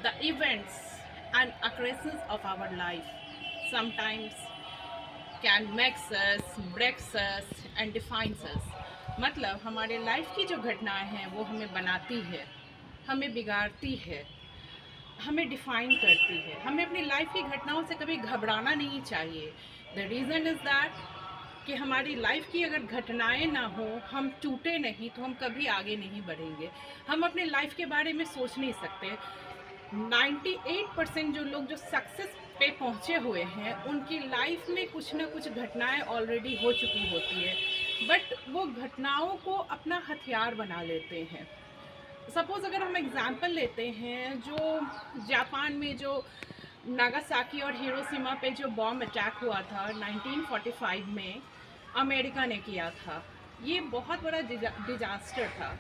the events and occurrences of our life sometimes can make us, breaks us and defines us. मतलब हमारे life की जो घटनाएं हैं वो हमें बनाती है, हमें बिगाड़ती है, हमें डिफाइन करती है। हमें अपनी लाइफ की घटनाओं से कभी घबराना नहीं चाहिए। द रीज़न इज़ दैट कि हमारी लाइफ की अगर घटनाएं ना हो, हम टूटे नहीं तो हम कभी आगे नहीं बढ़ेंगे। हम अपने लाइफ के बारे में सोच नहीं सकते। 98% जो लोग जो सक्सेस पे पहुँचे हुए हैं उनकी लाइफ में कुछ ना कुछ घटनाएं ऑलरेडी हो चुकी होती है, बट वो घटनाओं को अपना हथियार बना लेते हैं। सपोज़ अगर हम एग्ज़ाम्पल लेते हैं, जो जापान में जो नागासाकी और हिरोशिमा पे जो बॉम्ब अटैक हुआ था 1945 में, अमेरिका ने किया था। ये बहुत बड़ा डिजास्टर था।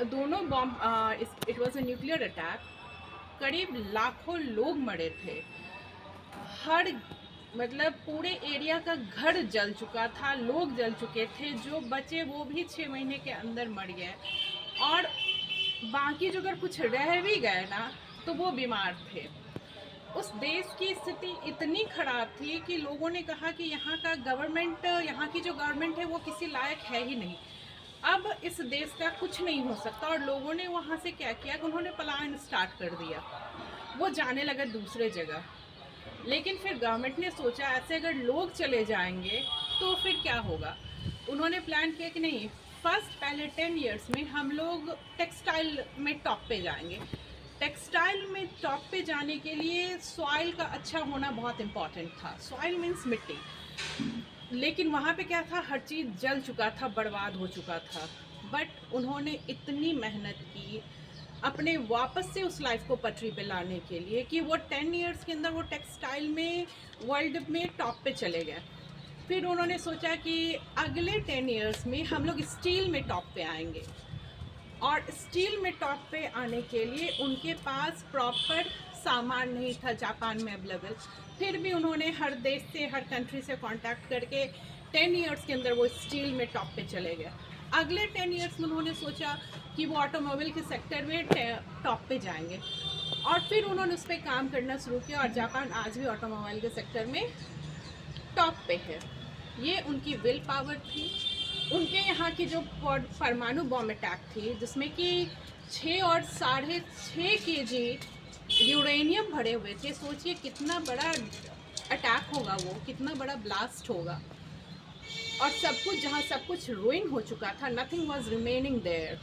दोनों bomb, it was a nuclear attack. करीब लाखों लोग मरे थे। हर मतलब पूरे एरिया का घर जल चुका था, लोग जल चुके थे। जो बचे वो भी 6 महीने के अंदर मर गए, और बाकी जो अगर कुछ रह भी गए ना तो वो बीमार थे। उस देश की स्थिति इतनी ख़राब थी कि लोगों ने कहा कि यहाँ का गवर्नमेंट, यहाँ की जो गवर्नमेंट है वो किसी लायक है ही नहीं। अब इस देश का कुछ नहीं हो सकता। और लोगों ने वहाँ से क्या किया कि उन्होंने पलायन स्टार्ट कर दिया, वो जाने लगा दूसरे जगह। लेकिन फिर गवर्नमेंट ने सोचा ऐसे अगर लोग चले जाएंगे तो फिर क्या होगा। उन्होंने प्लान किया कि नहीं, फर्स्ट पहले 10 इयर्स में हम लोग टेक्सटाइल में टॉप पे जाएंगे। टेक्सटाइल में टॉप पे जाने के लिए सॉइल का अच्छा होना बहुत इम्पॉर्टेंट था। सॉइल मीन्स मिट्टी। लेकिन वहाँ पे क्या था, हर चीज़ जल चुका था, बर्बाद हो चुका था। बट उन्होंने इतनी मेहनत की अपने वापस से उस लाइफ को पटरी पे लाने के लिए कि वो 10 इयर्स के अंदर वो टेक्सटाइल में वर्ल्ड में टॉप पे चले गए। फिर उन्होंने सोचा कि अगले 10 इयर्स में हम लोग स्टील में टॉप पे आएंगे। और स्टील में टॉप पे आने के लिए उनके पास प्रॉपर सामान नहीं था जापान में अवेलेबल। फिर भी उन्होंने हर देश से, हर कंट्री से कांटेक्ट करके 10 इयर्स के अंदर वो स्टील में टॉप पे चले गए। अगले 10 इयर्स में उन्होंने सोचा कि वो ऑटोमोबाइल के सेक्टर में टॉप पे जाएंगे, और फिर उन्होंने उस पर काम करना शुरू किया। और जापान आज भी ऑटोमोबाइल के सेक्टर में टॉप पे है। ये उनकी विल पावर थी। उनके यहाँ की जो परमाणु बॉम्ब अटैक थी, जिसमें कि 6 और 6.5 kg यूरेनियम भरे हुए थे। सोचिए कितना बड़ा अटैक होगा वो, कितना बड़ा ब्लास्ट होगा। और सब कुछ, जहाँ सब कुछ रुइन हो चुका था, नथिंग वॉज रिमेनिंग देयर।